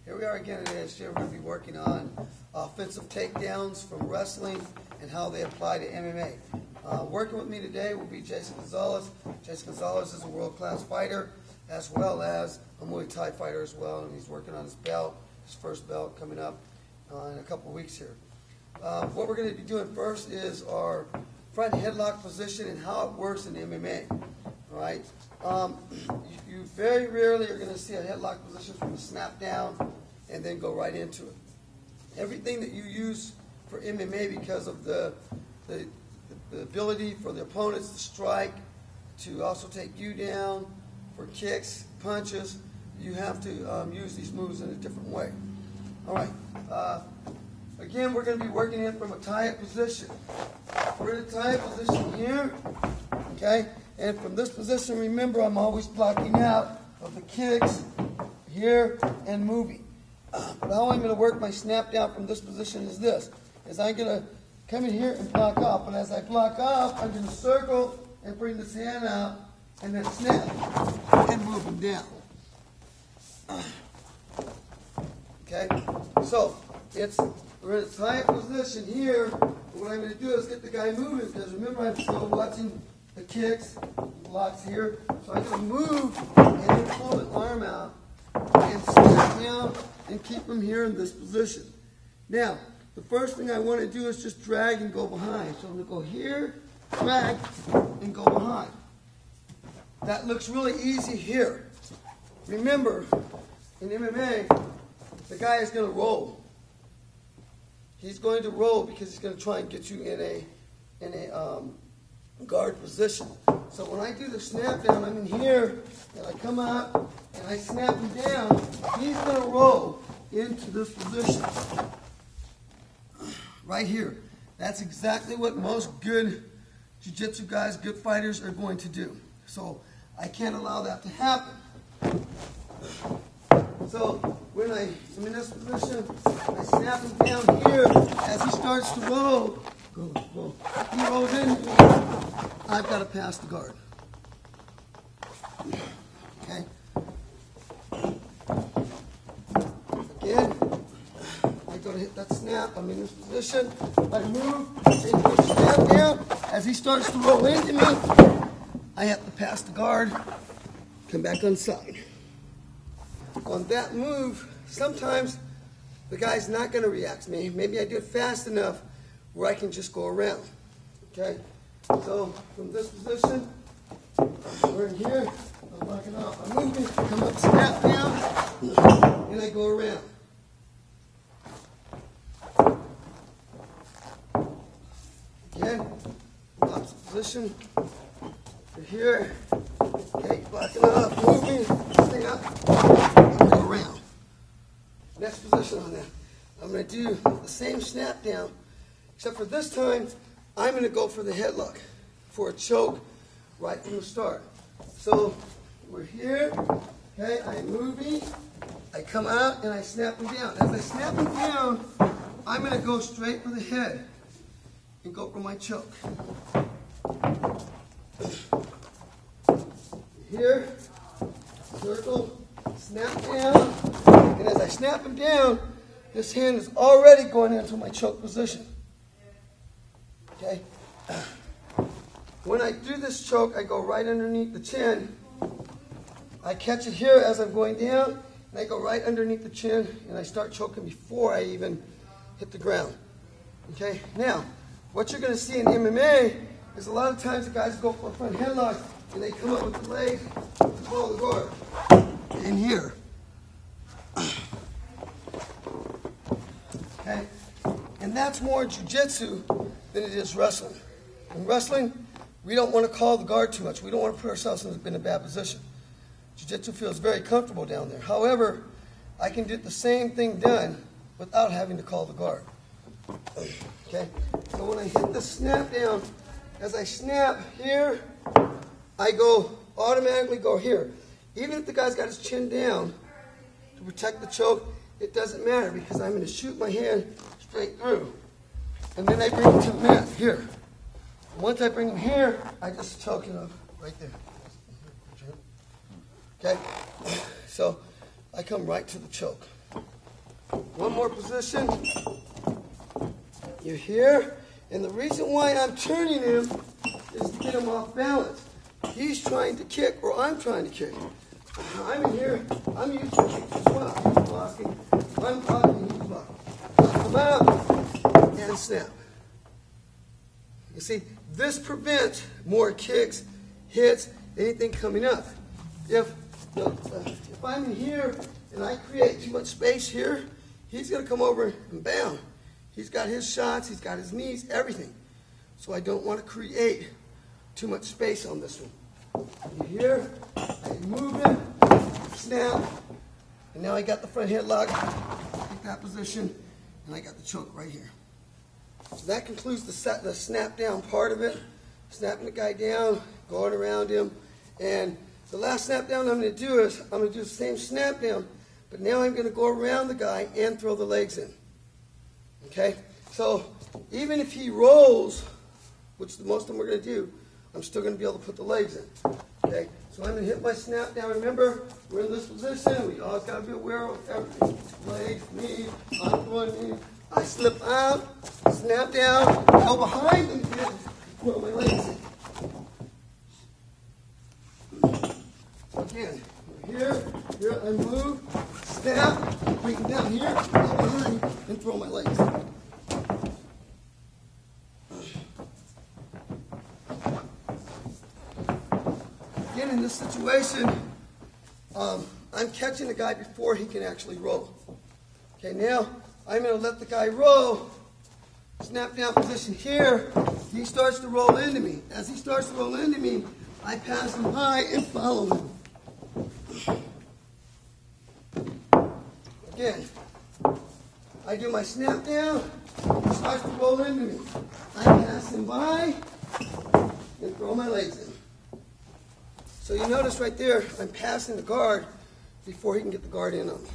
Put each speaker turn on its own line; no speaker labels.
Here we are again today. This year we're going to be working on offensive takedowns from wrestling and how they apply to MMA. Working with me today will be Jason Gonzalez. Jason Gonzalez is a world-class fighter as well as a Muay Thai fighter as well, and he's working on his belt, his first belt coming up in a couple of weeks here. What we're going to be doing first is our front headlock position and how it works in MMA. All right? You very rarely are going to see a headlock position from a snap down and then go right into it. Everything that you use for MMA, because of the ability for the opponents to strike, to also take you down, for kicks, punches, you have to use these moves in a different way. All right. Again, we're going to be working in from a tie-up position. We're in a tie-up position here, okay? And from this position, remember, I'm always blocking out of the kicks here and moving. But how I'm going to work my snap down from this position is this, is I'm going to come in here and block off. And as I block off, I'm going to circle and bring this hand out and then snap and move them down. Okay? So, we're in a tie position here. What I'm going to do is get the guy moving, because remember, I'm still watching the kicks, blocks here. So I'm going to move and then pull the arm out and snap down and keep him here in this position. Now, the first thing I want to do is just drag and go behind. So I'm going to go here, drag, and go behind. That looks really easy here. Remember, in MMA, the guy is going to roll. He's going to roll because he's going to try and get you in a guard position. So when I do the snap down, I'm in here, and I come out, and I snap him down. He's going to roll into this position. Right here. That's exactly what most good jiu-jitsu guys, good fighters, are going to do. So I can't allow that to happen. So when I'm in this position, I snap him down here. As he starts to roll, he rolls in, I've got to pass the guard. Okay? Again, I go to hit that snap. I'm in this position. I move, take the snap down. As he starts to roll into me, I have to pass the guard, come back on side. On that move, sometimes the guy's not going to react to me. Maybe I do it fast enough where I can just go around. Okay? So from this position, we're in here, I'm blocking off, I'm moving, come up, snap down, and I go around. Again, opposite position, you're here, okay, blocking off, moving, stay up, and go around. Next position on that, I'm going to do the same snap down, except for this time, I'm going to go for the headlock, for a choke right from the start. So we're here, okay, I'm moving, I come out and I snap him down. As I snap him down, I'm going to go straight for the head and go for my choke. Here, circle, snap down, and as I snap him down, this hand is already going into my choke position. Okay? When I do this choke, I go right underneath the chin. I catch it here as I'm going down, and I go right underneath the chin, and I start choking before I even hit the ground. Okay? Now, what you're going to see in MMA is a lot of times the guys go for a front headlock, and they come up with the legs and pull the guard in here. Okay? And that's more jiu-jitsu than it is wrestling. In wrestling, we don't want to call the guard too much. We don't want to put ourselves in a bad position. Jiu-jitsu feels very comfortable down there. However, I can get the same thing done without having to call the guard. Okay? So when I hit the snap down, as I snap here, I automatically go here. Even if the guy's got his chin down to protect the choke, it doesn't matter, because I'm going to shoot my hand straight through. And then I bring him to the mat here. Once I bring him here, I just choke him up right there. Okay? So I come right to the choke. One more position. You're here. And the reason why I'm turning him is to get him off balance. He's trying to kick, or I'm trying to kick. I'm in here. I'm using kicks as well. He's blocking. I'm blocking. He's blocking. Come out and snap. You see, this prevents more kicks, hits, anything coming up. If I'm in here and I create too much space here, he's going to come over and bam. He's got his shots, he's got his knees, everything. So I don't want to create too much space on this one. Here, I move him, snap, and now I got the front headlock, take that position, and I got the choke right here. So that concludes the snap down part of it. Snapping the guy down, going around him, and the last snap down I'm going to do is I'm going to do the same snap down, but now I'm going to go around the guy and throw the legs in. Okay? So even if he rolls, which the most of them we're going to do, I'm still going to be able to put the legs in. Okay? So I'm going to hit my snap down. Remember, we're in this position. We always got to be aware of everything. Legs, knee, I'm throwing knee. I slip out, snap down, go behind and throw my legs in. Again, here, I move, snap, bring it down here, go behind, and throw my legs. Again, in this situation, I'm catching the guy before he can actually roll. Okay, now I'm going to let the guy roll, snap down position here, he starts to roll into me. As he starts to roll into me, I pass him by and follow him. Again, I do my snap down, he starts to roll into me. I pass him by and throw my legs in. So you notice right there, I'm passing the guard before he can get the guard in on me.